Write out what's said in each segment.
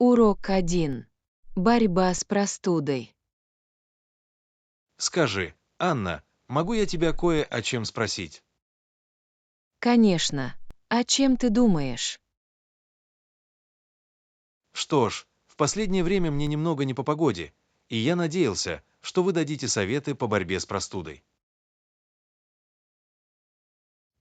Урок 1. Борьба с простудой. Скажи, Анна, могу я тебя кое о чем спросить? Конечно. О чем ты думаешь? Что ж, в последнее время мне немного не по погоде, и я надеялся, что вы дадите советы по борьбе с простудой.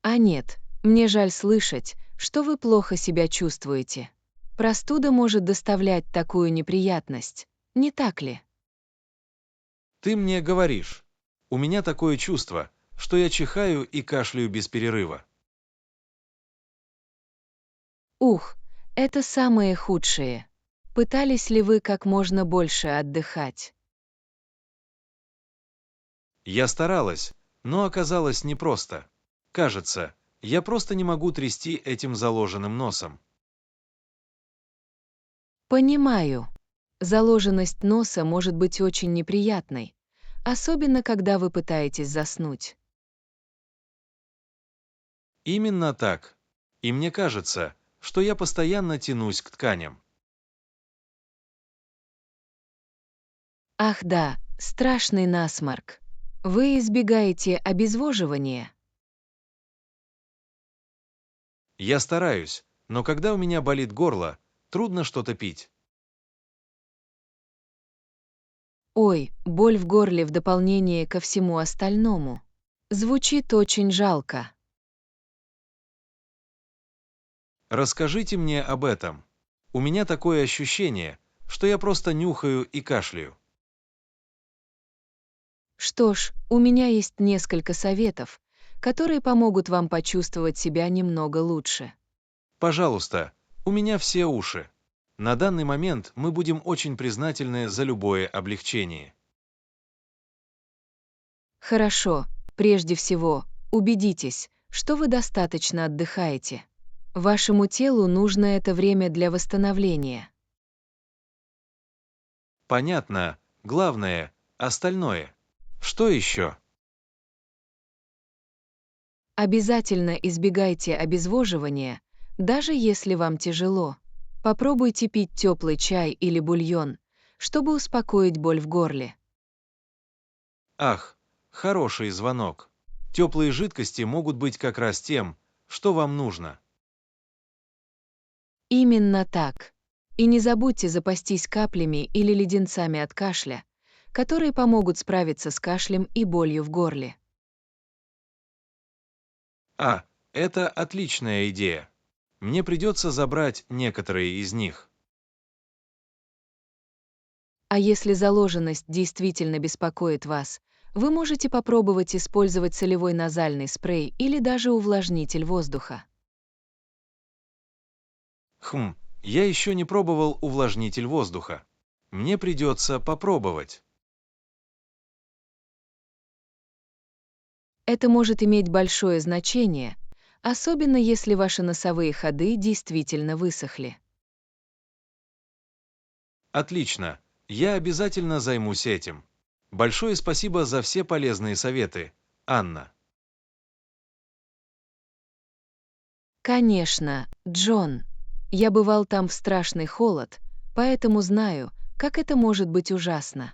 А нет, мне жаль слышать, что вы плохо себя чувствуете. Простуда может доставлять такую неприятность, не так ли? Ты мне говоришь, у меня такое чувство, что я чихаю и кашляю без перерыва. Ух, это самые худшие. Пытались ли вы как можно больше отдыхать? Я старалась, но оказалось непросто. Кажется, я просто не могу трясти этим заложенным носом. Понимаю. Заложенность носа может быть очень неприятной, особенно когда вы пытаетесь заснуть. Именно так. И мне кажется, что я постоянно тянусь к тканям. Ах да, страшный насморк. Вы избегаете обезвоживания? Я стараюсь, но когда у меня болит горло, трудно что-то пить. Ой, боль в горле в дополнение ко всему остальному. Звучит очень жалко. Расскажите мне об этом. У меня такое ощущение, что я просто нюхаю и кашляю. Что ж, у меня есть несколько советов, которые помогут вам почувствовать себя немного лучше. Пожалуйста, у меня все уши. На данный момент мы будем очень признательны за любое облегчение. Хорошо, прежде всего, убедитесь, что вы достаточно отдыхаете. Вашему телу нужно это время для восстановления. Понятно, главное, остальное. Что еще? Обязательно избегайте обезвоживания, даже если вам тяжело. Попробуйте пить теплый чай или бульон, чтобы успокоить боль в горле. Ах, хороший звонок. Теплые жидкости могут быть как раз тем, что вам нужно. Именно так. И не забудьте запастись каплями или леденцами от кашля, которые помогут справиться с кашлем и болью в горле. Это отличная идея. Мне придется забрать некоторые из них. А если заложенность действительно беспокоит вас, вы можете попробовать использовать солевой назальный спрей или даже увлажнитель воздуха. Я еще не пробовал увлажнитель воздуха. Мне придется попробовать. Это может иметь большое значение, особенно если ваши носовые ходы действительно высохли. Отлично. Я обязательно займусь этим. Большое спасибо за все полезные советы, Анна. Конечно, Джон. Я бывал там в страшный холод, поэтому знаю, как это может быть ужасно.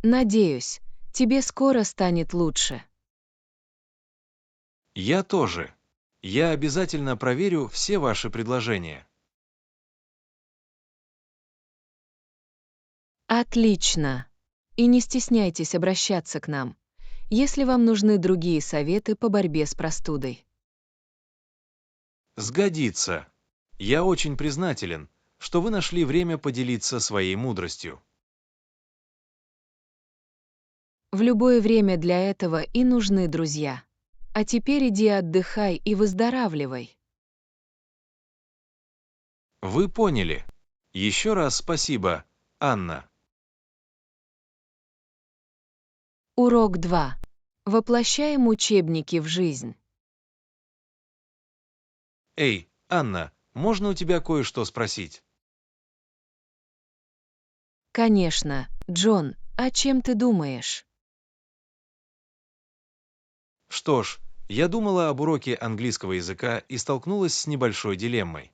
Надеюсь, тебе скоро станет лучше. Я тоже. Я обязательно проверю все ваши предложения. Отлично. И не стесняйтесь обращаться к нам, если вам нужны другие советы по борьбе с простудой. Сгодится. Я очень признателен, что вы нашли время поделиться своей мудростью. В любое время для этого и нужны друзья. А теперь иди отдыхай и выздоравливай. Вы поняли. Еще раз спасибо, Анна. Урок 2. Воплощаем учебники в жизнь. Эй, Анна, можно у тебя кое-что спросить? Конечно, Джон, о чем ты думаешь? Что ж, я думала об уроке английского языка и столкнулась с небольшой дилеммой.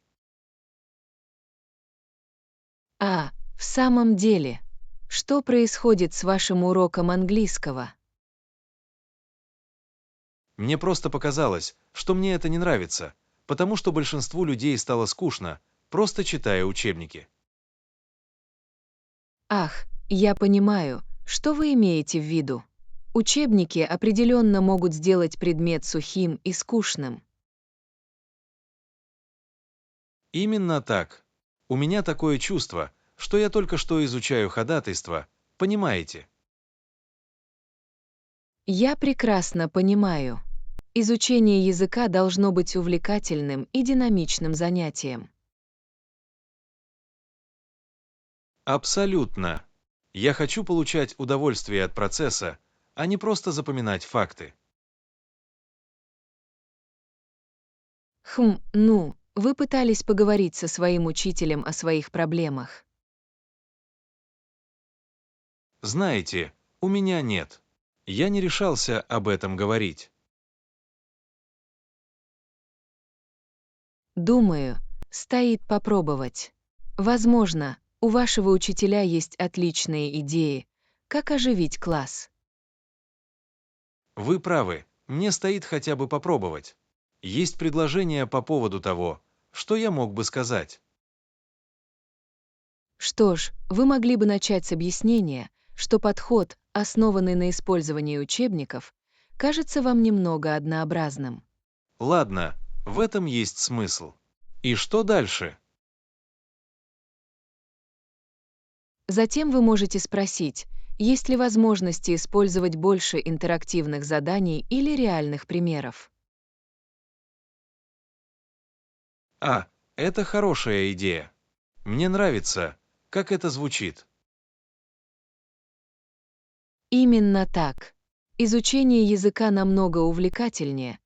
В самом деле, что происходит с вашим уроком английского? Мне просто показалось, что мне это не нравится, потому что большинству людей стало скучно, просто читая учебники. Я понимаю, что вы имеете в виду. Учебники определенно могут сделать предмет сухим и скучным. Именно так. У меня такое чувство, что я только что изучаю ходатайство, понимаете? Я прекрасно понимаю. Изучение языка должно быть увлекательным и динамичным занятием. Абсолютно. Я хочу получать удовольствие от процесса, а не просто запоминать факты. Вы пытались поговорить со своим учителем о своих проблемах. Знаете, у меня нет. Я не решался об этом говорить. Думаю, стоит попробовать. Возможно, у вашего учителя есть отличные идеи, как оживить класс. Вы правы, мне стоит хотя бы попробовать. Есть предложение по поводу того, что я мог бы сказать. Что ж, вы могли бы начать с объяснения, что подход, основанный на использовании учебников, кажется вам немного однообразным. Ладно, в этом есть смысл. И что дальше? Затем вы можете спросить, есть ли возможности использовать больше интерактивных заданий или реальных примеров. Это хорошая идея. Мне нравится, как это звучит. Именно так. Изучение языка намного увлекательнее,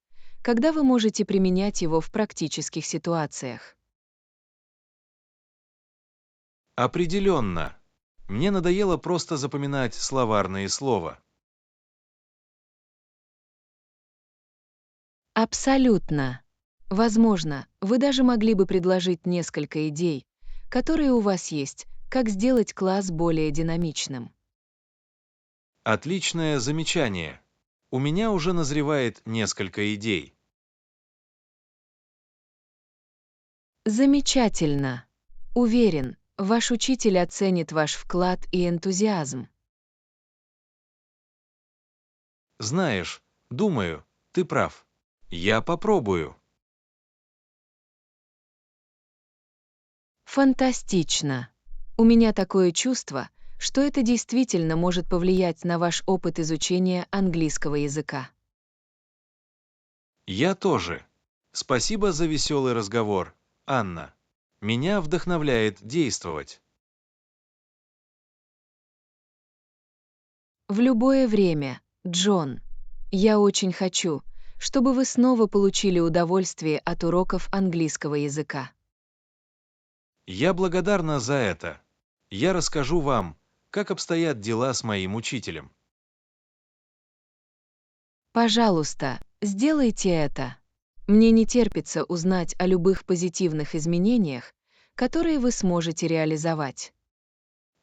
когда вы можете применять его в практических ситуациях. Определенно. Мне надоело просто запоминать словарные слова. Абсолютно. Возможно, вы даже могли бы предложить несколько идей, которые у вас есть, как сделать класс более динамичным. Отличное замечание. У меня уже назревает несколько идей. Замечательно. Уверен, ваш учитель оценит ваш вклад и энтузиазм. Знаешь, думаю, ты прав. Я попробую. Фантастично. У меня такое чувство, что это действительно может повлиять на ваш опыт изучения английского языка. Я тоже. Спасибо за веселый разговор, Анна. Меня вдохновляет действовать. В любое время, Джон. Я очень хочу, чтобы вы снова получили удовольствие от уроков английского языка. Я благодарна за это. Я расскажу вам, как обстоят дела с моим учителем. Пожалуйста, сделайте это. Мне не терпится узнать о любых позитивных изменениях, которые вы сможете реализовать.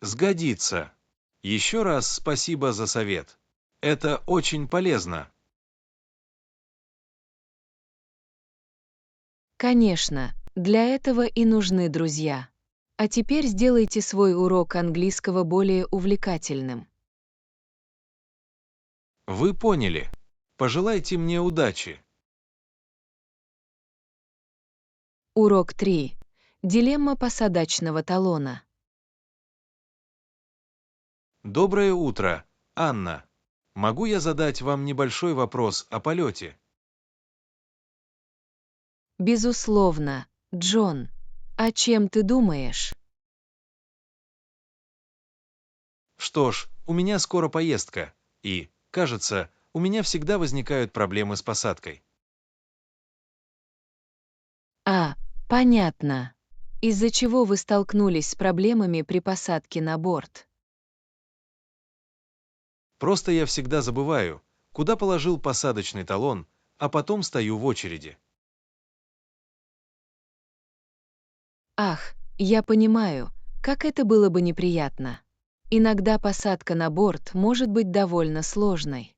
Сгодится. Еще раз спасибо за совет. Это очень полезно. Конечно, для этого и нужны друзья. А теперь сделайте свой урок английского более увлекательным. Вы поняли. Пожелайте мне удачи. Урок 3. Дилемма посадочного талона. Доброе утро, Анна. Могу я задать вам небольшой вопрос о полете? Безусловно, Джон. О чем ты думаешь? Что ж, у меня скоро поездка, и, кажется, у меня всегда возникают проблемы с посадкой. Понятно. Из-за чего вы столкнулись с проблемами при посадке на борт? Просто я всегда забываю, куда положил посадочный талон, а потом стою в очереди. Я понимаю, как это было бы неприятно. Иногда посадка на борт может быть довольно сложной.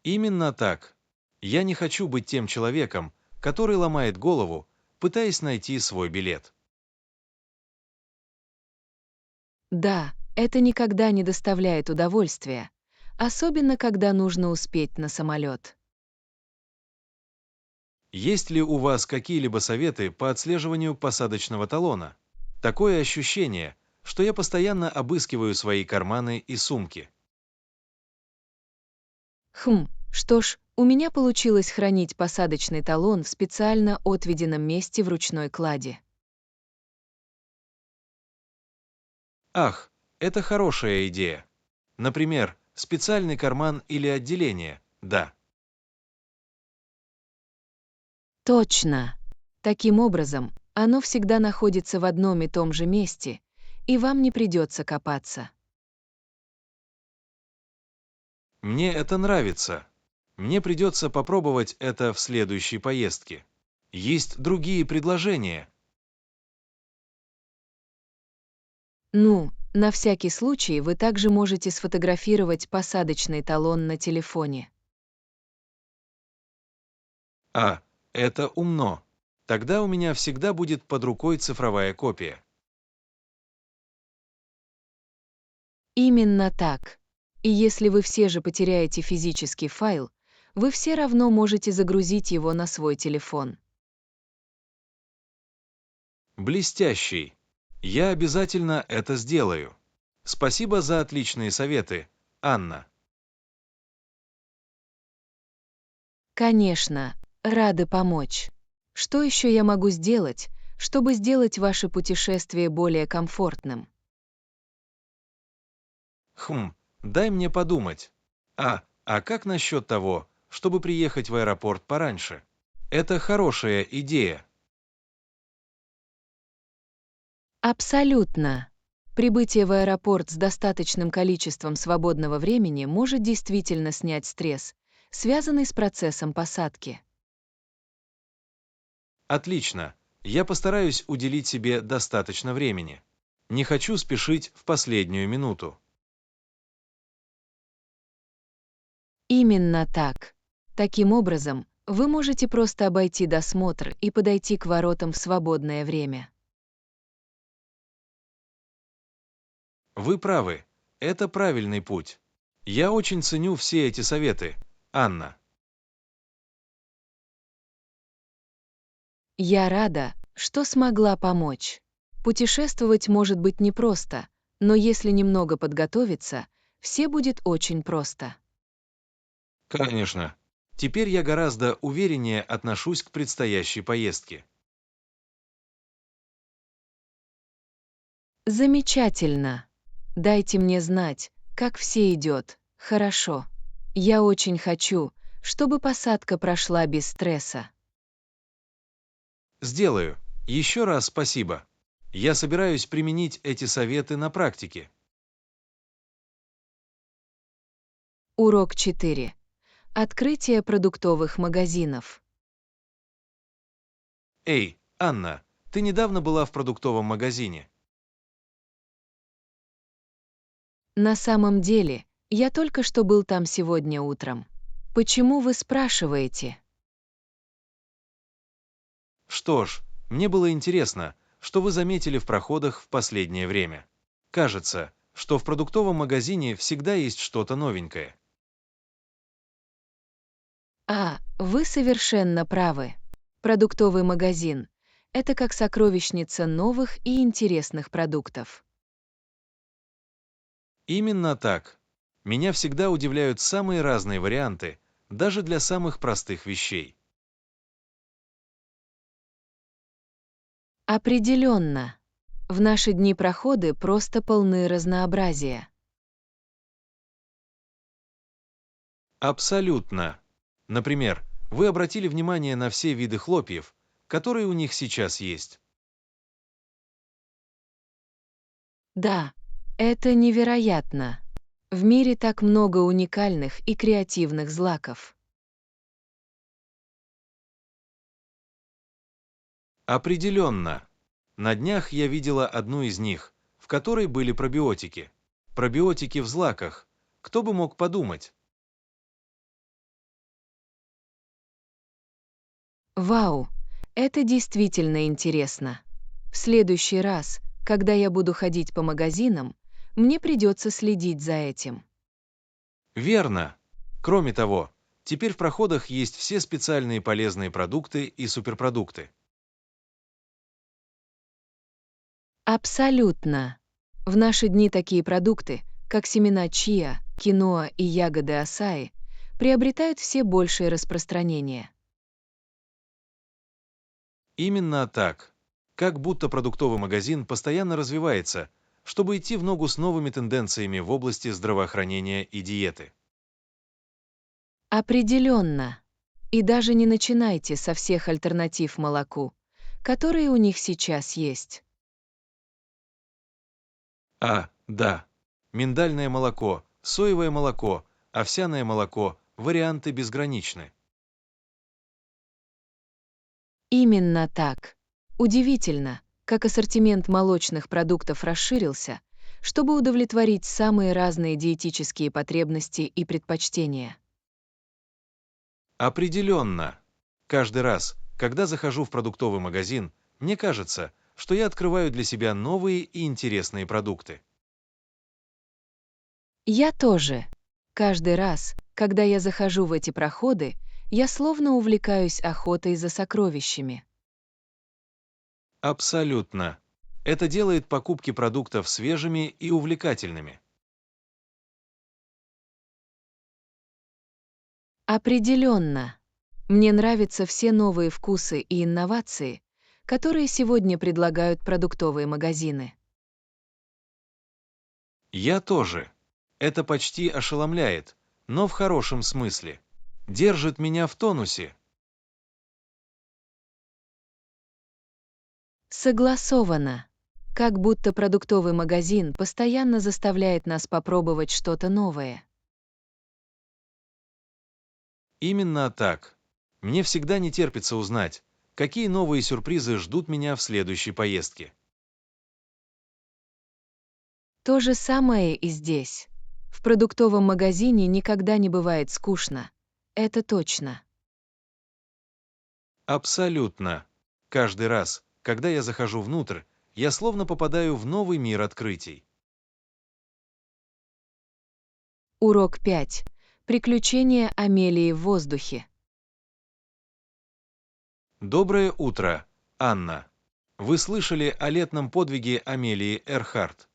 Именно так. Я не хочу быть тем человеком, который ломает голову, пытаясь найти свой билет. Да, это никогда не доставляет удовольствия, особенно когда нужно успеть на самолет. Есть ли у вас какие-либо советы по отслеживанию посадочного талона? Такое ощущение, что я постоянно обыскиваю свои карманы и сумки. Что ж, у меня получилось хранить посадочный талон в специально отведенном месте в ручной кладе. Ах, это хорошая идея. Например, специальный карман или отделение, да. Точно. Таким образом, оно всегда находится в одном и том же месте, и вам не придется копаться. Мне это нравится. Мне придется попробовать это в следующей поездке. Есть другие предложения. Ну, на всякий случай вы также можете сфотографировать посадочный талон на телефоне. А, это умно. Тогда у меня всегда будет под рукой цифровая копия. Именно так. И если вы все же потеряете физический файл, вы все равно можете загрузить его на свой телефон. Блестящий. Я обязательно это сделаю. Спасибо за отличные советы, Анна. Конечно, рады помочь. Что еще я могу сделать, чтобы сделать ваше путешествие более комфортным? Дай мне подумать. А как насчет того, чтобы приехать в аэропорт пораньше? Это хорошая идея. Абсолютно. Прибытие в аэропорт с достаточным количеством свободного времени может действительно снять стресс, связанный с процессом посадки. Отлично. Я постараюсь уделить себе достаточно времени. Не хочу спешить в последнюю минуту. Именно так. Таким образом, вы можете просто обойти досмотр и подойти к воротам в свободное время. Вы правы. Это правильный путь. Я очень ценю все эти советы, Анна. Я рада, что смогла помочь. Путешествовать может быть непросто, но если немного подготовиться, все будет очень просто. Конечно. Теперь я гораздо увереннее отношусь к предстоящей поездке. Замечательно. Дайте мне знать, как все идет. Хорошо. Я очень хочу, чтобы посадка прошла без стресса. Сделаю. Еще раз спасибо. Я собираюсь применить эти советы на практике. Урок 4. Открытие продуктовых магазинов. Эй, Анна, ты недавно была в продуктовом магазине. На самом деле, я только что был там сегодня утром. Почему вы спрашиваете? Что ж, мне было интересно, что вы заметили в проходах в последнее время. Кажется, что в продуктовом магазине всегда есть что-то новенькое. Вы совершенно правы. Продуктовый магазин — это как сокровищница новых и интересных продуктов. Именно так. Меня всегда удивляют самые разные варианты, даже для самых простых вещей. Определенно. В наши дни проходы просто полны разнообразия. Абсолютно. Например, вы обратили внимание на все виды хлопьев, которые у них сейчас есть. Да, это невероятно. В мире так много уникальных и креативных злаков. Определенно. На днях я видела одну из них, в которой были пробиотики. Пробиотики в злаках. Кто бы мог подумать? Вау, это действительно интересно. В следующий раз, когда я буду ходить по магазинам, мне придется следить за этим. Верно. Кроме того, теперь в проходах есть все специальные полезные продукты и суперпродукты. Абсолютно. В наши дни такие продукты, как семена чиа, киноа и ягоды асаи, приобретают все большее распространение. Именно так. Как будто продуктовый магазин постоянно развивается, чтобы идти в ногу с новыми тенденциями в области здравоохранения и диеты. Определенно. И даже не начинайте со всех альтернатив молоку, которые у них сейчас есть. Да. Миндальное молоко, соевое молоко, овсяное молоко, варианты безграничны. Именно так. Удивительно, как ассортимент молочных продуктов расширился, чтобы удовлетворить самые разные диетические потребности и предпочтения. Определенно. Каждый раз, когда захожу в продуктовый магазин, мне кажется, что я открываю для себя новые и интересные продукты. Я тоже. Каждый раз, когда я захожу в эти проходы, я словно увлекаюсь охотой за сокровищами. Абсолютно. Это делает покупки продуктов свежими и увлекательными. Определенно. Мне нравятся все новые вкусы и инновации, которые сегодня предлагают продуктовые магазины. Я тоже. Это почти ошеломляет, но в хорошем смысле. Держит меня в тонусе. Согласовано. Как будто продуктовый магазин постоянно заставляет нас попробовать что-то новое. Именно так. Мне всегда не терпится узнать, какие новые сюрпризы ждут меня в следующей поездке. То же самое и здесь. В продуктовом магазине никогда не бывает скучно. Это точно. Абсолютно. Каждый раз, когда я захожу внутрь, я словно попадаю в новый мир открытий. Урок 5. Приключения Амелии в воздухе. Доброе утро, Анна. Вы слышали о летном подвиге Амелии Эрхарт?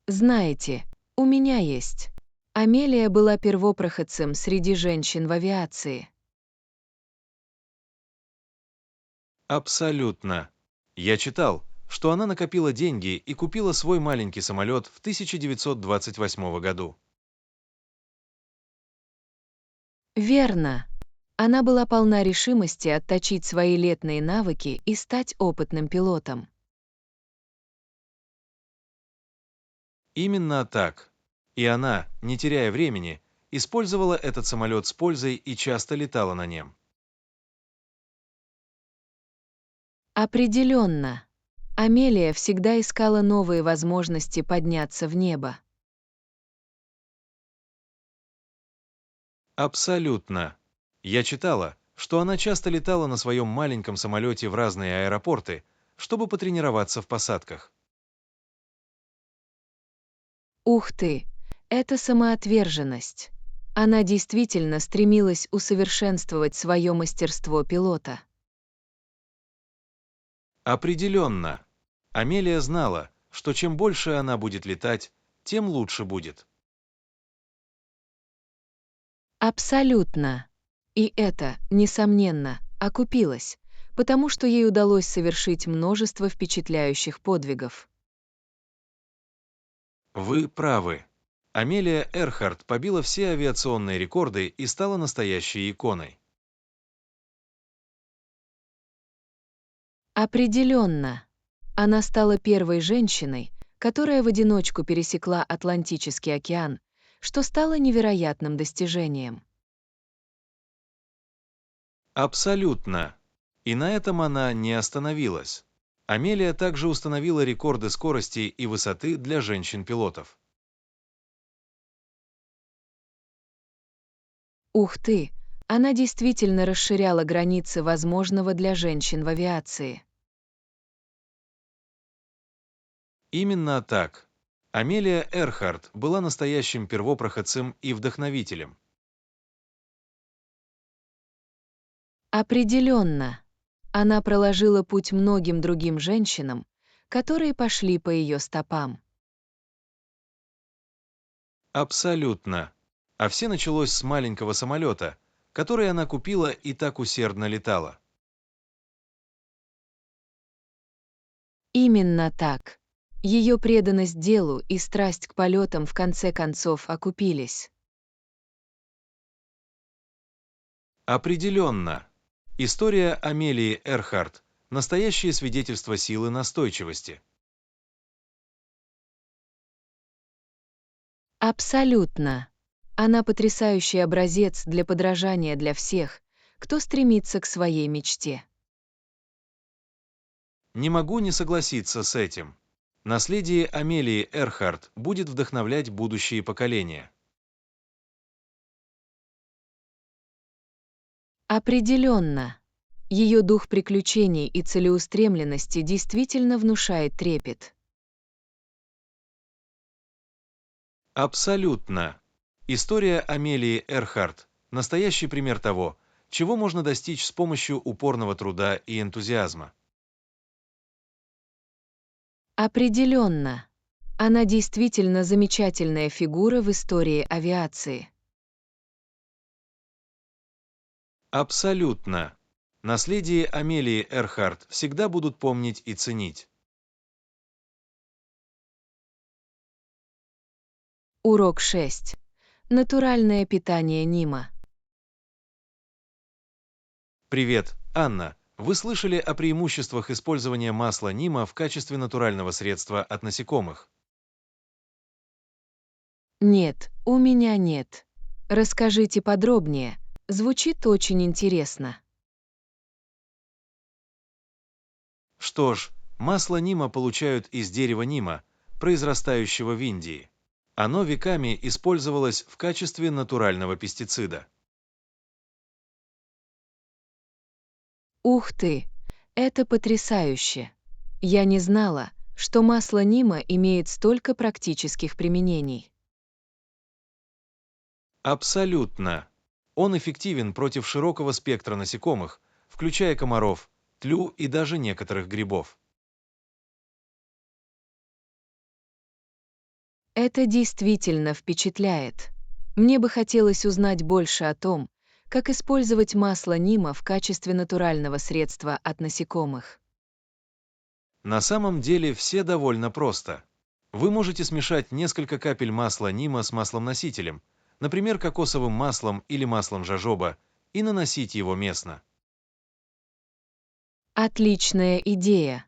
Знаете, у меня есть. Амелия была первопроходцем среди женщин в авиации. Абсолютно. Я читал, что она накопила деньги и купила свой маленький самолет в 1928 году. Верно. Она была полна решимости отточить свои летные навыки и стать опытным пилотом. Именно так. И она, не теряя времени, использовала этот самолет с пользой и часто летала на нем. Определенно. Амелия всегда искала новые возможности подняться в небо. Абсолютно. Я читала, что она часто летала на своем маленьком самолете в разные аэропорты, чтобы потренироваться в посадках. Ух ты, это самоотверженность. Она действительно стремилась усовершенствовать свое мастерство пилота. Определенно. Амелия знала, что чем больше она будет летать, тем лучше будет. Абсолютно. И это, несомненно, окупилось, потому что ей удалось совершить множество впечатляющих подвигов. Вы правы. Амелия Эрхарт побила все авиационные рекорды и стала настоящей иконой. Определенно. Она стала первой женщиной, которая в одиночку пересекла Атлантический океан, что стало невероятным достижением. Абсолютно. И на этом она не остановилась. Амелия также установила рекорды скорости и высоты для женщин-пилотов. Ух ты! Она действительно расширяла границы возможного для женщин в авиации. Именно так. Амелия Эрхарт была настоящим первопроходцем и вдохновителем. Определенно. Она проложила путь многим другим женщинам, которые пошли по ее стопам. Абсолютно. А все началось с маленького самолета, который она купила и так усердно летала. Именно так. Ее преданность делу и страсть к полетам в конце концов окупились. Определенно. История Амелии Эрхарт – настоящее свидетельство силы настойчивости. Абсолютно. Она потрясающий образец для подражания для всех, кто стремится к своей мечте. Не могу не согласиться с этим. Наследие Амелии Эрхарт будет вдохновлять будущие поколения. Определенно. Ее дух приключений и целеустремленности действительно внушает трепет. Абсолютно. История Амелии Эрхарт – настоящий пример того, чего можно достичь с помощью упорного труда и энтузиазма. Определенно. Она действительно замечательная фигура в истории авиации. Абсолютно. Наследие Амелии Эрхарт всегда будут помнить и ценить. Урок 6. Натуральное питание Нима. Привет, Анна. Вы слышали о преимуществах использования масла Нима в качестве натурального средства от насекомых? Нет, у меня нет. Расскажите подробнее. Звучит очень интересно. Что ж, масло Нима получают из дерева Нима, произрастающего в Индии. Оно веками использовалось в качестве натурального пестицида. Ух ты! Это потрясающе! Я не знала, что масло Нима имеет столько практических применений. Абсолютно. Он эффективен против широкого спектра насекомых, включая комаров, тлю и даже некоторых грибов. Это действительно впечатляет. Мне бы хотелось узнать больше о том, как использовать масло Нима в качестве натурального средства от насекомых. На самом деле все довольно просто. Вы можете смешать несколько капель масла Нима с маслом-носителем, например, кокосовым маслом или маслом жожоба, и наносить его местно. Отличная идея.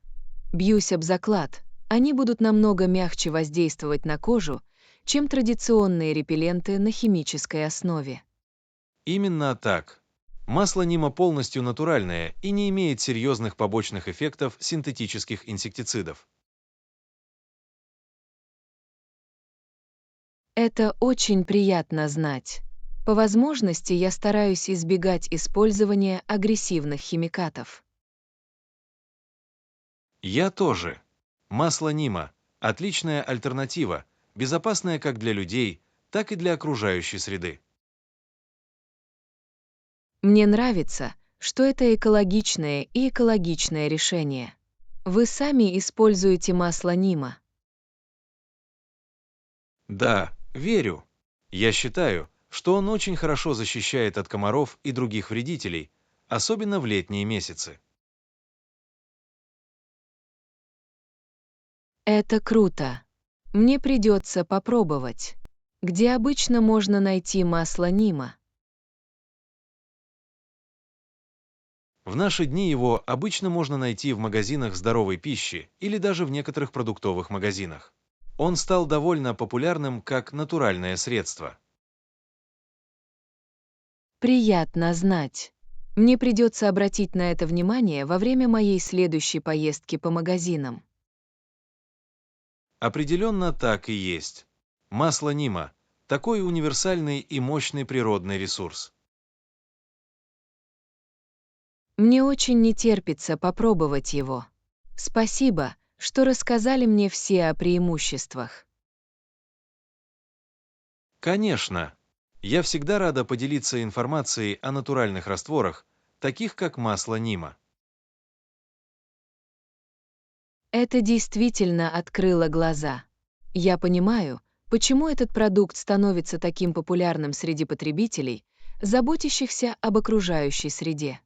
Бьюсь об заклад. Они будут намного мягче воздействовать на кожу, чем традиционные репелленты на химической основе. Именно так. Масло Нима полностью натуральное и не имеет серьезных побочных эффектов синтетических инсектицидов. Это очень приятно знать. По возможности я стараюсь избегать использования агрессивных химикатов. Я тоже. Масло Нима – отличная альтернатива, безопасная как для людей, так и для окружающей среды. Мне нравится, что это экологичное решение. Вы сами используете масло Нима. Да, верю. Я считаю, что он очень хорошо защищает от комаров и других вредителей, особенно в летние месяцы. Это круто. Мне придется попробовать. Где обычно можно найти масло Нима? В наши дни его обычно можно найти в магазинах здоровой пищи или даже в некоторых продуктовых магазинах. Он стал довольно популярным как натуральное средство. Приятно знать. Мне придется обратить на это внимание во время моей следующей поездки по магазинам. Определенно так и есть. Масло Нима — такой универсальный и мощный природный ресурс. Мне очень не терпится попробовать его. Спасибо, что рассказали мне все о преимуществах. Конечно, я всегда рада поделиться информацией о натуральных растворах, таких как масло Нима. Это действительно открыло глаза. Я понимаю, почему этот продукт становится таким популярным среди потребителей, заботящихся об окружающей среде.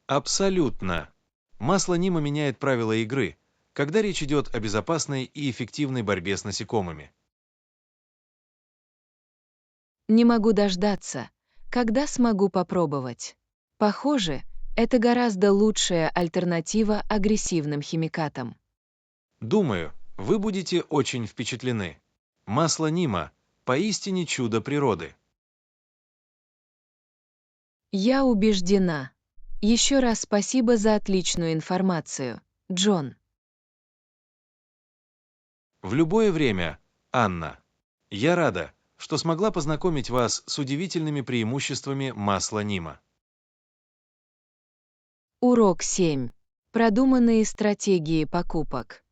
Абсолютно. Масло Нима меняет правила игры, когда речь идет о безопасной и эффективной борьбе с насекомыми. Не могу дождаться, когда смогу попробовать. Похоже, это гораздо лучшая альтернатива агрессивным химикатам. Думаю, вы будете очень впечатлены. Масло Нима — поистине чудо природы. Я убеждена. Еще раз спасибо за отличную информацию, Джон. В любое время, Анна. Я рада, что смогла познакомить вас с удивительными преимуществами масла Нима. Урок 7. Продуманные стратегии покупок.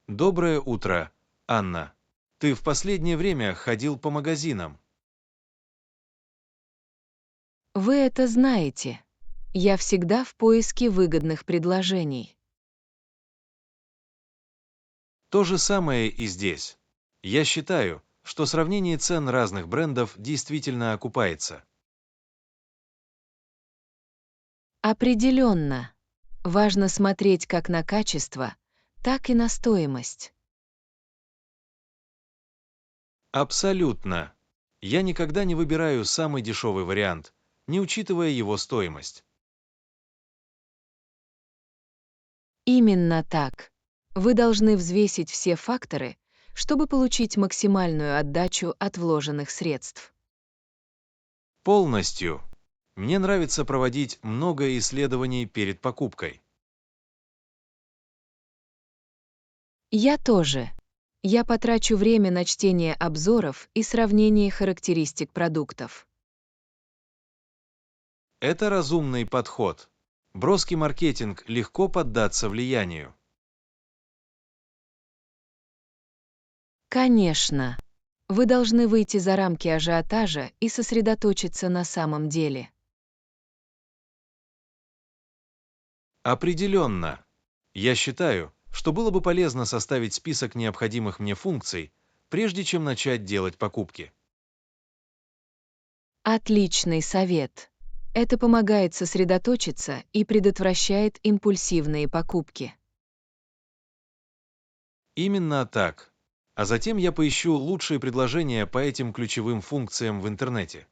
Доброе утро, Анна. Ты в последнее время ходил по магазинам. Вы это знаете. Я всегда в поиске выгодных предложений. То же самое и здесь. Я считаю, что сравнение цен разных брендов действительно окупается. Определенно. Важно смотреть как на качество, так и на стоимость. Абсолютно. Я никогда не выбираю самый дешевый вариант, не учитывая его стоимость. Именно так. Вы должны взвесить все факторы, чтобы получить максимальную отдачу от вложенных средств. Полностью. Мне нравится проводить много исследований перед покупкой. Я тоже. Я потрачу время на чтение обзоров и сравнение характеристик продуктов. Это разумный подход. Броский маркетинг легко поддаться влиянию. Конечно. Вы должны выйти за рамки ажиотажа и сосредоточиться на самом деле. Определенно. Я считаю, что было бы полезно составить список необходимых мне функций, прежде чем начать делать покупки. Отличный совет. Это помогает сосредоточиться и предотвращает импульсивные покупки. Именно так. А затем я поищу лучшие предложения по этим ключевым функциям в интернете.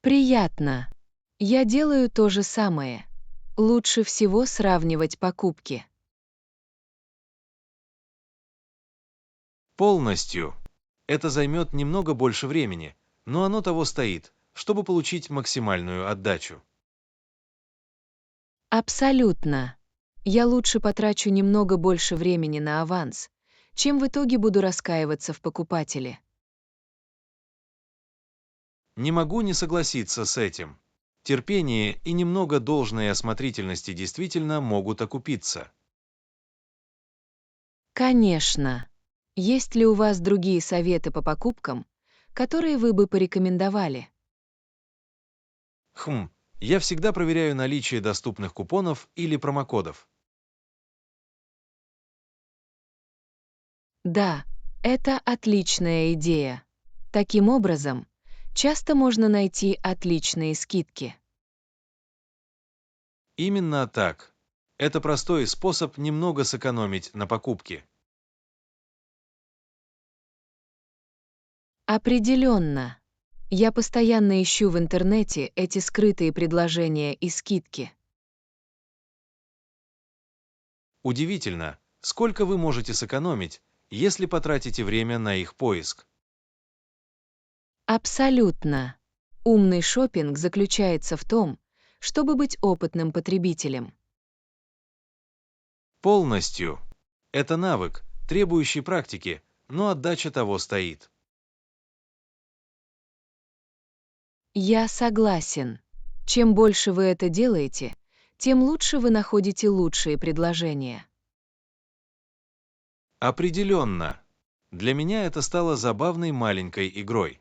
Приятно. Я делаю то же самое. Лучше всего сравнивать покупки. Полностью. Это займет немного больше времени, но оно того стоит, чтобы получить максимальную отдачу. Абсолютно. Я лучше потрачу немного больше времени на аванс, чем в итоге буду раскаиваться в покупателе. Не могу не согласиться с этим. Терпение и немного должной осмотрительности действительно могут окупиться. Конечно. Есть ли у вас другие советы по покупкам, которые вы бы порекомендовали? Я всегда проверяю наличие доступных купонов или промокодов. Да, это отличная идея. Таким образом, часто можно найти отличные скидки. Именно так. Это простой способ немного сэкономить на покупке. Определенно. Я постоянно ищу в интернете эти скрытые предложения и скидки. Удивительно, сколько вы можете сэкономить, если потратите время на их поиск. Абсолютно. Умный шопинг заключается в том, чтобы быть опытным потребителем. Полностью. Это навык, требующий практики, но отдача того стоит. Я согласен. Чем больше вы это делаете, тем лучше вы находите лучшие предложения. Определенно. Для меня это стало забавной маленькой игрой.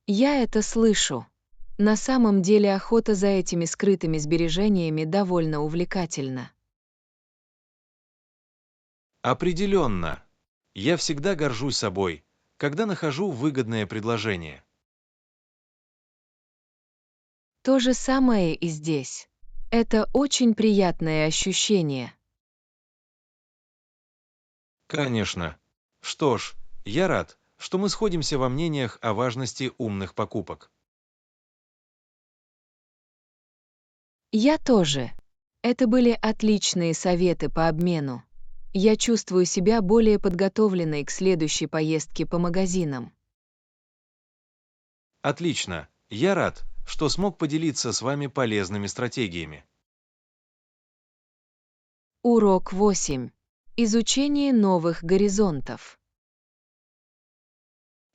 Я это слышу. На самом деле охота за этими скрытыми сбережениями довольно увлекательна. Определенно. Я всегда горжусь собой, когда нахожу выгодное предложение. То же самое и здесь. Это очень приятное ощущение. Конечно. Что ж, я рад, что мы сходимся во мнениях о важности умных покупок. Я тоже. Это были отличные советы по обмену. Я чувствую себя более подготовленной к следующей поездке по магазинам. Отлично. Я рад, что смог поделиться с вами полезными стратегиями. Урок 8. Изучение новых горизонтов.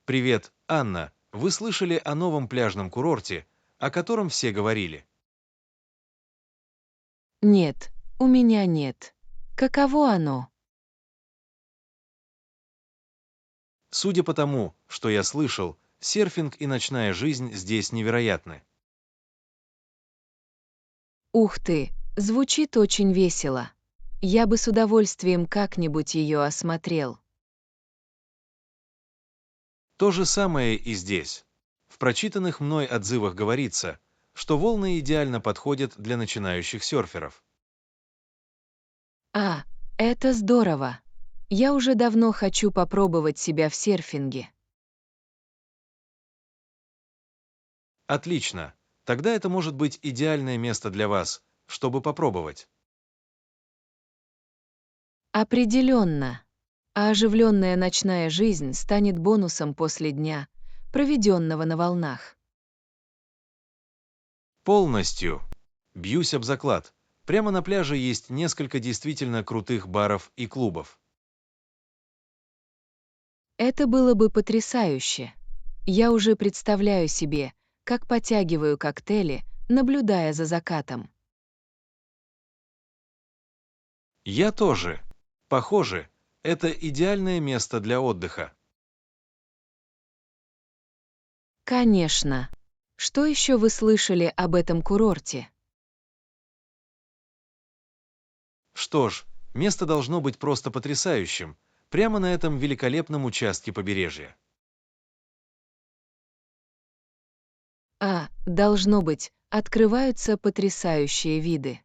Привет, Анна. Вы слышали о новом пляжном курорте, о котором все говорили? Нет, у меня нет. Каково оно? Судя по тому, что я слышал, серфинг и ночная жизнь здесь невероятны. Ух ты, звучит очень весело. Я бы с удовольствием как-нибудь ее осмотрел. То же самое и здесь. В прочитанных мной отзывах говорится, что волны идеально подходят для начинающих серферов. А, это здорово. Я уже давно хочу попробовать себя в серфинге. Отлично. Тогда это может быть идеальное место для вас, чтобы попробовать. Определенно. А оживленная ночная жизнь станет бонусом после дня, проведенного на волнах. Полностью. Бьюсь об заклад. Прямо на пляже есть несколько действительно крутых баров и клубов. Это было бы потрясающе. Я уже представляю себе, как потягиваю коктейли, наблюдая за закатом. Я тоже. Похоже, это идеальное место для отдыха. Конечно. Что еще вы слышали об этом курорте? Что ж, место должно быть просто потрясающим, прямо на этом великолепном участке побережья. А, должно быть, открываются потрясающие виды.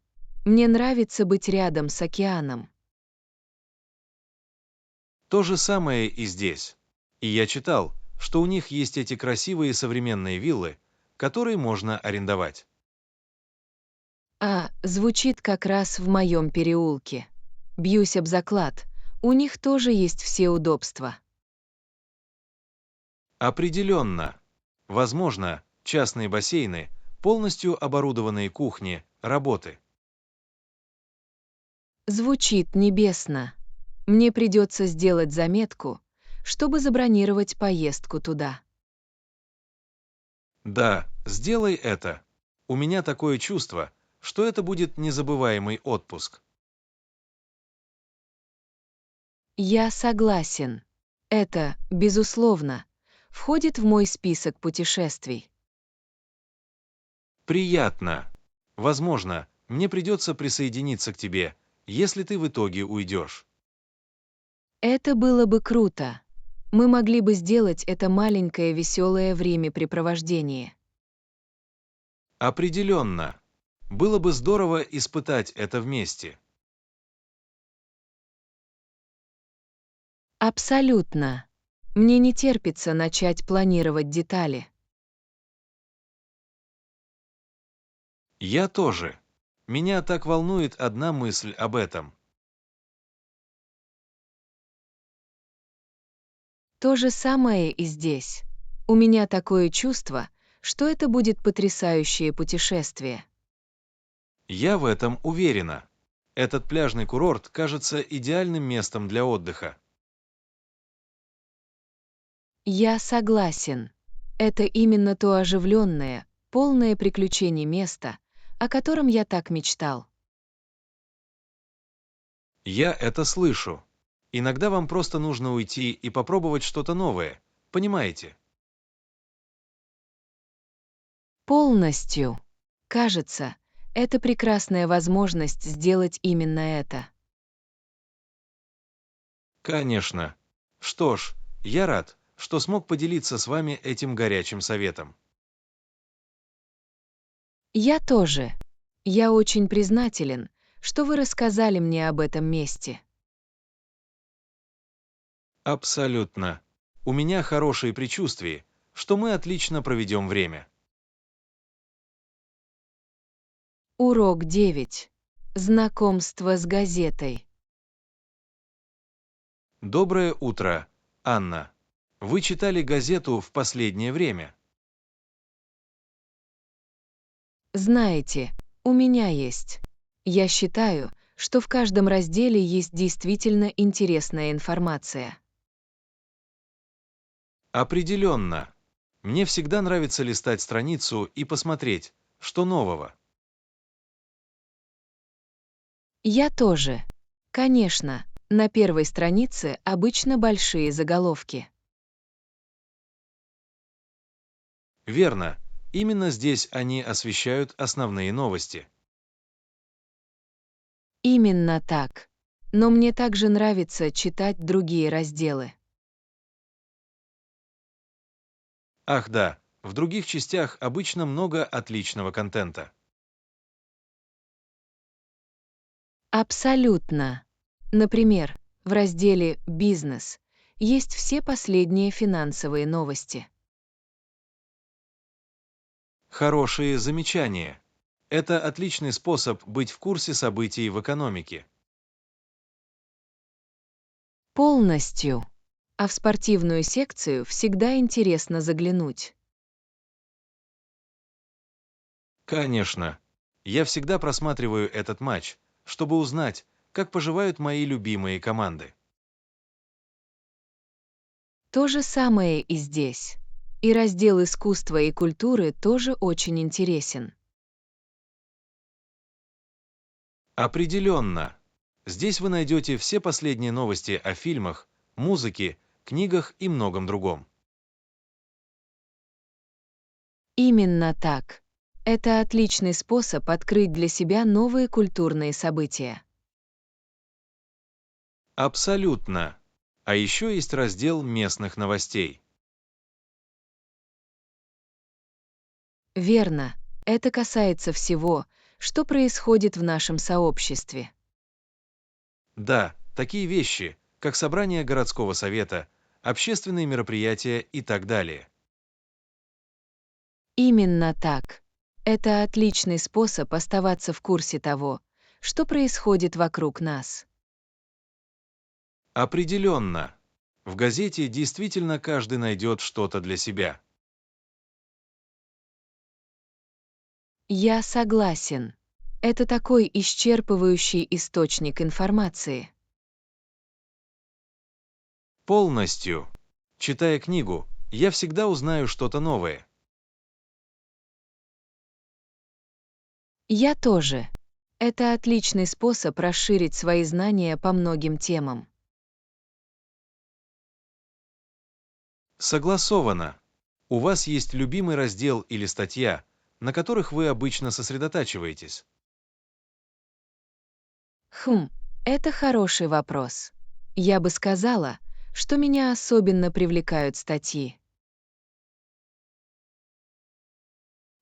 Мне нравится быть рядом с океаном. То же самое и здесь. И я читал, что у них есть эти красивые современные виллы, которые можно арендовать. А, звучит как раз в моем переулке. Бьюсь об заклад, у них тоже есть все удобства. Определенно. Возможно, частные бассейны, полностью оборудованные кухни, работы. Звучит небесно. Мне придется сделать заметку, чтобы забронировать поездку туда. Да, сделай это. У меня такое чувство, что это будет незабываемый отпуск. Я согласен. Это, безусловно, входит в мой список путешествий. Приятно. Возможно, мне придется присоединиться к тебе, если ты в итоге уйдешь. Это было бы круто. Мы могли бы сделать это маленькое веселое времяпрепровождение. Определенно. Было бы здорово испытать это вместе. Абсолютно. Мне не терпится начать планировать детали. Я тоже. Меня так волнует одна мысль об этом. То же самое и здесь. У меня такое чувство, что это будет потрясающее путешествие. Я в этом уверена. Этот пляжный курорт кажется идеальным местом для отдыха. Я согласен. Это именно то оживленное, полное приключений место, о котором я так мечтал. Я это слышу. Иногда вам просто нужно уйти и попробовать что-то новое. Понимаете? Полностью. Кажется, это прекрасная возможность сделать именно это. Конечно. Что ж, я рад, что смог поделиться с вами этим горячим советом. Я тоже. Я очень признателен, что вы рассказали мне об этом месте. Абсолютно. У меня хорошие предчувствия, что мы отлично проведем время. Урок 9. Знакомство с газетой. Доброе утро, Анна. Вы читали газету в последнее время? Знаете, у меня есть. Я считаю, что в каждом разделе есть действительно интересная информация. Определенно. Мне всегда нравится листать страницу и посмотреть, что нового. Я тоже. Конечно, на первой странице обычно большие заголовки. Верно. Именно здесь они освещают основные новости. Именно так. Но мне также нравится читать другие разделы. Ах да, в других частях обычно много отличного контента. Абсолютно. Например, в разделе «Бизнес» есть все последние финансовые новости. Хорошие замечания. Это отличный способ быть в курсе событий в экономике. Полностью. А в спортивную секцию всегда интересно заглянуть. Конечно. Я всегда просматриваю этот матч, чтобы узнать, как поживают мои любимые команды. То же самое и здесь. И раздел искусства и культуры тоже очень интересен. Определенно. Здесь вы найдете все последние новости о фильмах, музыке, книгах и многом другом. Именно так. Это отличный способ открыть для себя новые культурные события. Абсолютно. А еще есть раздел местных новостей. Верно. Это касается всего, что происходит в нашем сообществе. Да, такие вещи, как собрание городского совета, общественные мероприятия и так далее. Именно так. Это отличный способ оставаться в курсе того, что происходит вокруг нас. Определенно. В газете действительно каждый найдет что-то для себя. Я согласен. Это такой исчерпывающий источник информации. Полностью. Читая книгу, я всегда узнаю что-то новое. Я тоже. Это отличный способ расширить свои знания по многим темам. Согласовано. У вас есть любимый раздел или статья, на которых вы обычно сосредотачиваетесь? Это хороший вопрос. Я бы сказала, что меня особенно привлекают статьи.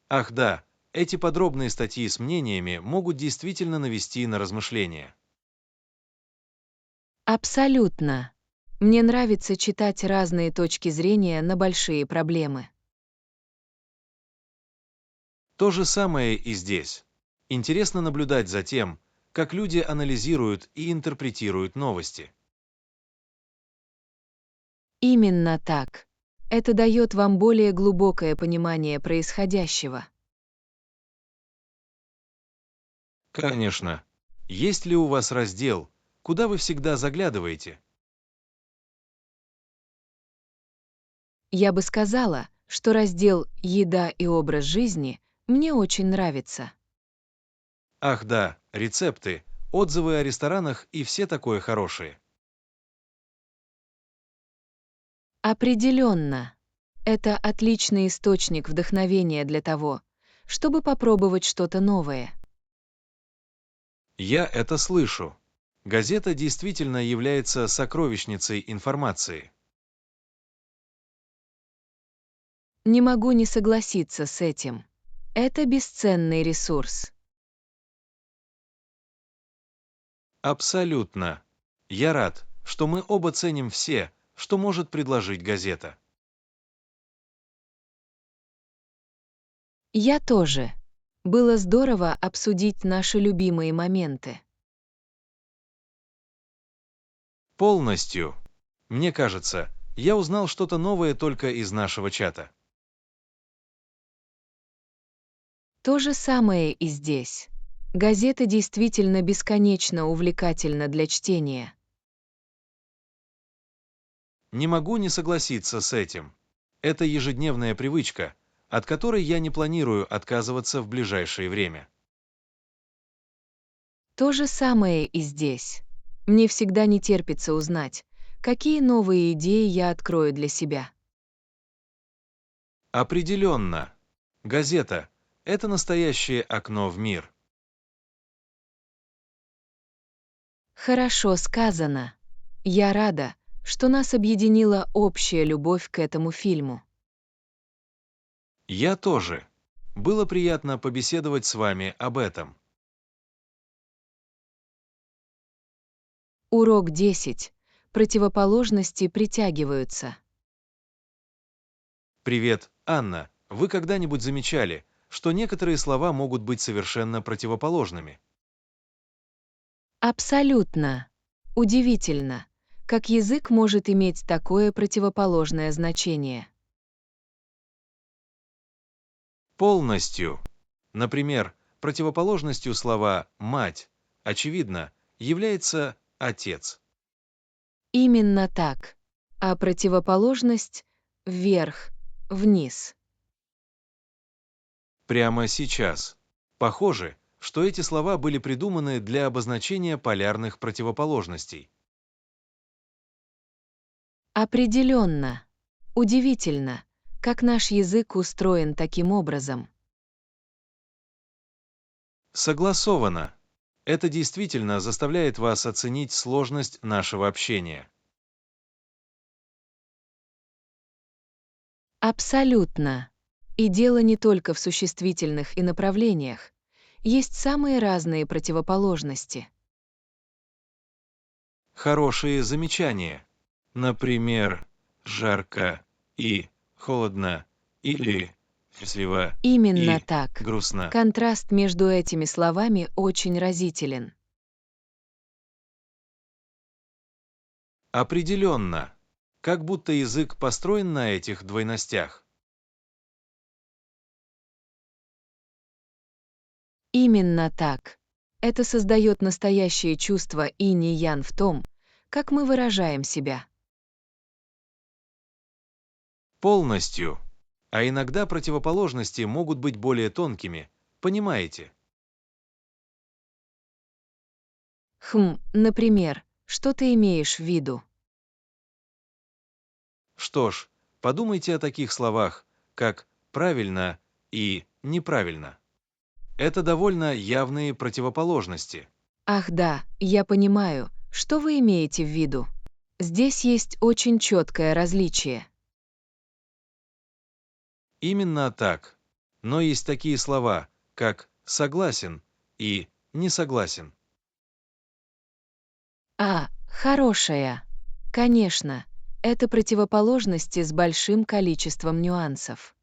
Ах да, эти подробные статьи с мнениями могут действительно навести на размышления. Абсолютно. Мне нравится читать разные точки зрения на большие проблемы. То же самое и здесь. Интересно наблюдать за тем, как люди анализируют и интерпретируют новости. Именно так. Это дает вам более глубокое понимание происходящего. Конечно. Есть ли у вас раздел, куда вы всегда заглядываете? Я бы сказала, что раздел «Еда и образ жизни» мне очень нравится. Ах да, рецепты, отзывы о ресторанах и все такое хорошее. Определенно. Это отличный источник вдохновения для того, чтобы попробовать что-то новое. Я это слышу. Газета действительно является сокровищницей информации. Не могу не согласиться с этим. Это бесценный ресурс. Абсолютно. Я рад, что мы оба ценим все, что может предложить газета. Я тоже. Было здорово обсудить наши любимые моменты. Полностью. Мне кажется, я узнал что-то новое только из нашего чата. То же самое и здесь. Газета действительно бесконечно увлекательна для чтения. Не могу не согласиться с этим. Это ежедневная привычка, от которой я не планирую отказываться в ближайшее время. То же самое и здесь. Мне всегда не терпится узнать, какие новые идеи я открою для себя. Определенно. Газета– это настоящее окно в мир. Хорошо сказано. Я рада, что нас объединила общая любовь к этому фильму. Я тоже. Было приятно побеседовать с вами об этом. Урок 10. Противоположности притягиваются. Привет, Анна. Вы когда-нибудь замечали, что некоторые слова могут быть совершенно противоположными? Абсолютно. Удивительно, как язык может иметь такое противоположное значение. Полностью. Например, противоположностью слова «мать», очевидно, является «отец». Именно так. А противоположность — вверх, вниз. Прямо сейчас. Похоже, что эти слова были придуманы для обозначения полярных противоположностей. Определенно. Удивительно, как наш язык устроен таким образом. Согласовано. Это действительно заставляет вас оценить сложность нашего общения. Абсолютно. И дело не только в существительных и направлениях. Есть самые разные противоположности. Хорошие замечания. Например, жарко и холодно или счастливо Именно и так. грустно. Контраст между этими словами очень разителен. Определенно. Как будто язык построен на этих двойностях. Именно так. Это создает настоящее чувство инь-ян в том, как мы выражаем себя. Полностью. А иногда противоположности могут быть более тонкими, понимаете? Например, что ты имеешь в виду? Что ж, подумайте о таких словах, как «правильно» и «неправильно». Это довольно явные противоположности. Ах да, я понимаю, что вы имеете в виду. Здесь есть очень четкое различие. Именно так. Но есть такие слова, как «согласен» и «не согласен». Хорошая. Конечно, это противоположности с большим количеством нюансов.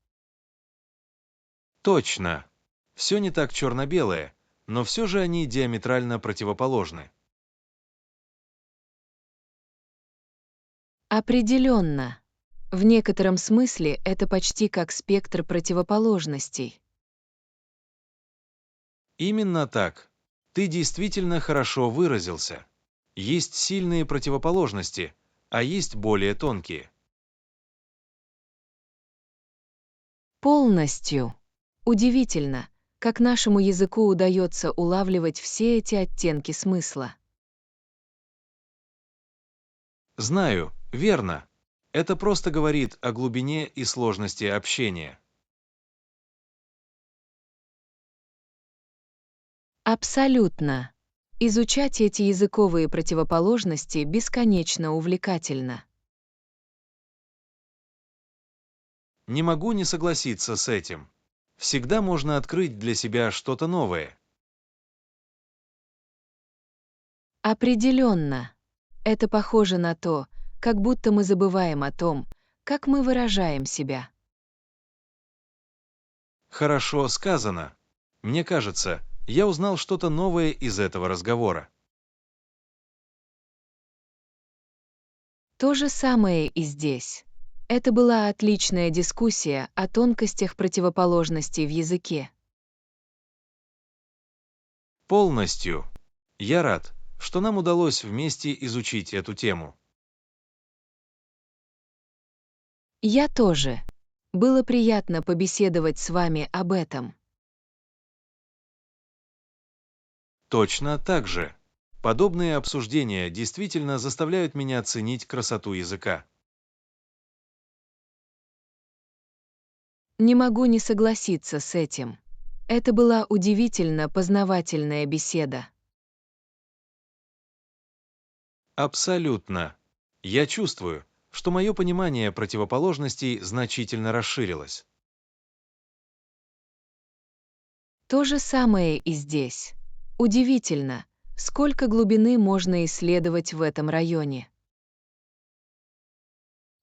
Точно. Все не так черно-белое, но все же они диаметрально противоположны. Определенно. В некотором смысле это почти как спектр противоположностей. Именно так. Ты действительно хорошо выразился. Есть сильные противоположности, а есть более тонкие. Полностью. Удивительно, как нашему языку удается улавливать все эти оттенки смысла. Знаю, верно. Это просто говорит о глубине и сложности общения. Абсолютно. Изучать эти языковые противоположности бесконечно увлекательно. Не могу не согласиться с этим. Всегда можно открыть для себя что-то новое. Определенно. Это похоже на то, как будто мы забываем о том, как мы выражаем себя. Хорошо сказано. Мне кажется, я узнал что-то новое из этого разговора. То же самое и здесь. Это была отличная дискуссия о тонкостях противоположностей в языке. Полностью. Я рад, что нам удалось вместе изучить эту тему. Я тоже. Было приятно побеседовать с вами об этом. Точно так же. Подобные обсуждения действительно заставляют меня оценить красоту языка. Не могу не согласиться с этим. Это была удивительно познавательная беседа. Абсолютно. Я чувствую, что мое понимание противоположностей значительно расширилось. То же самое и здесь. Удивительно, сколько глубины можно исследовать в этом районе.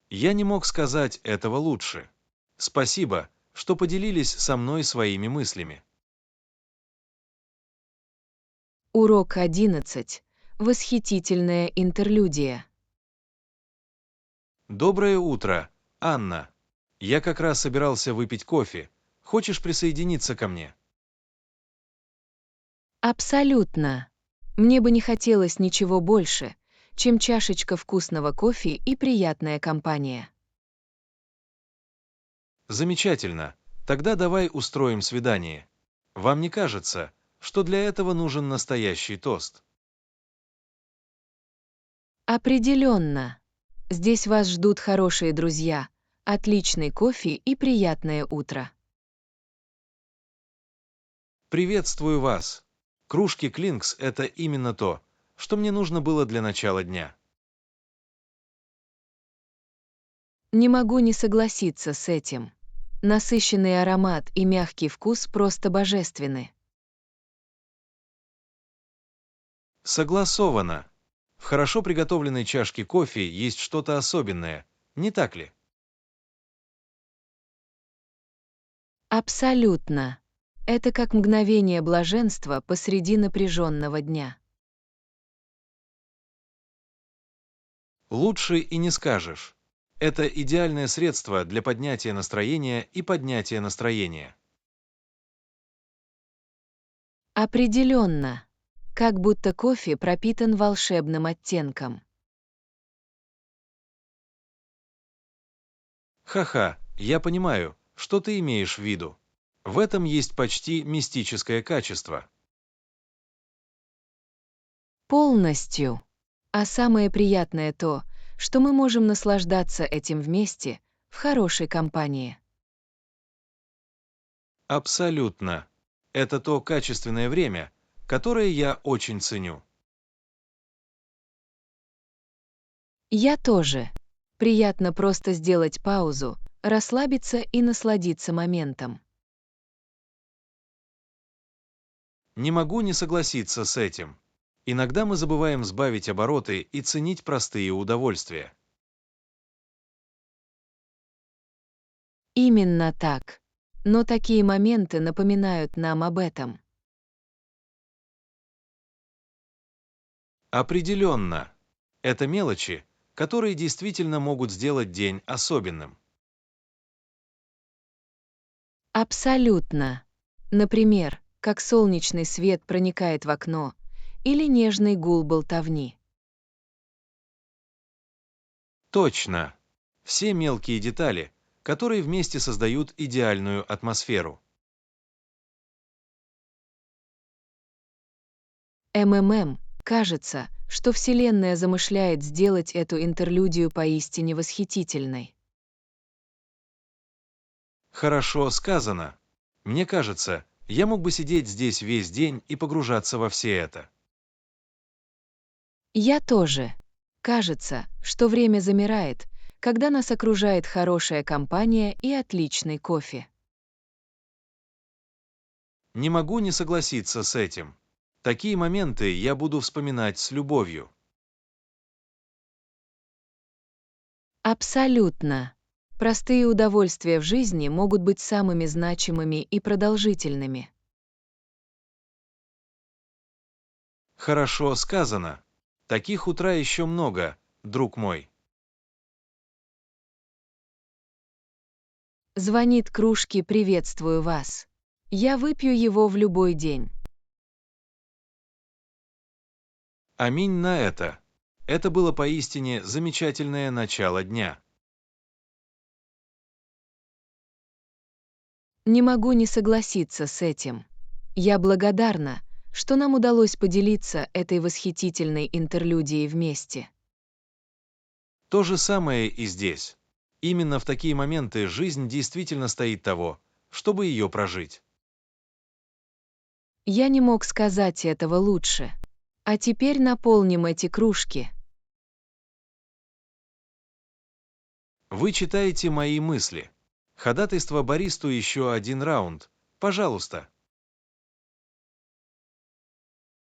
Я не мог сказать этого лучше. Спасибо, что поделились со мной своими мыслями. Урок 11. Восхитительная интерлюдия. Доброе утро, Анна. Я как раз собирался выпить кофе. Хочешь присоединиться ко мне? Абсолютно. Мне бы не хотелось ничего больше, чем чашечка вкусного кофе и приятная компания. Замечательно. Тогда давай устроим свидание. Вам не кажется, что для этого нужен настоящий тост? Определенно. Здесь вас ждут хорошие друзья, отличный кофе и приятное утро. Приветствую вас. Кружки Клинкс — это именно то, что мне нужно было для начала дня. Не могу не согласиться с этим. Насыщенный аромат и мягкий вкус просто божественны. Согласовано. В хорошо приготовленной чашке кофе есть что-то особенное, не так ли? Абсолютно. Это как мгновение блаженства посреди напряженного дня. Лучше и не скажешь. Это идеальное средство для поднятия настроения и поднятия настроения. Определенно. Как будто кофе пропитан волшебным оттенком. Ха-ха, я понимаю, что ты имеешь в виду. В этом есть почти мистическое качество. Полностью. А самое приятное то, что мы можем наслаждаться этим вместе, в хорошей компании. Абсолютно. Это то качественное время, которое я очень ценю. Я тоже. Приятно просто сделать паузу, расслабиться и насладиться моментом. Не могу не согласиться с этим. Иногда мы забываем сбавить обороты и ценить простые удовольствия. Именно так. Но такие моменты напоминают нам об этом. Определенно. Это мелочи, которые действительно могут сделать день особенным. Абсолютно. Например, как солнечный свет проникает в окно или нежный гул болтовни. Точно. Все мелкие детали, которые вместе создают идеальную атмосферу. Кажется, что Вселенная замышляет сделать эту интерлюдию поистине восхитительной. Хорошо сказано. Мне кажется, я мог бы сидеть здесь весь день и погружаться во все это. Я тоже. Кажется, что время замирает, когда нас окружает хорошая компания и отличный кофе. Не могу не согласиться с этим. Такие моменты я буду вспоминать с любовью. Абсолютно. Простые удовольствия в жизни могут быть самыми значимыми и продолжительными. Хорошо сказано. Таких утра еще много, друг мой. Звонит кружки «Приветствую вас». Я выпью его в любой день. Аминь на это. Это было поистине замечательное начало дня. Не могу не согласиться с этим. Я благодарна, что нам удалось поделиться этой восхитительной интерлюдией вместе. То же самое и здесь. Именно в такие моменты жизнь действительно стоит того, чтобы ее прожить. Я не мог сказать этого лучше. А теперь наполним эти кружки. Вы читаете мои мысли. Ходатайство баристу еще один раунд. Пожалуйста.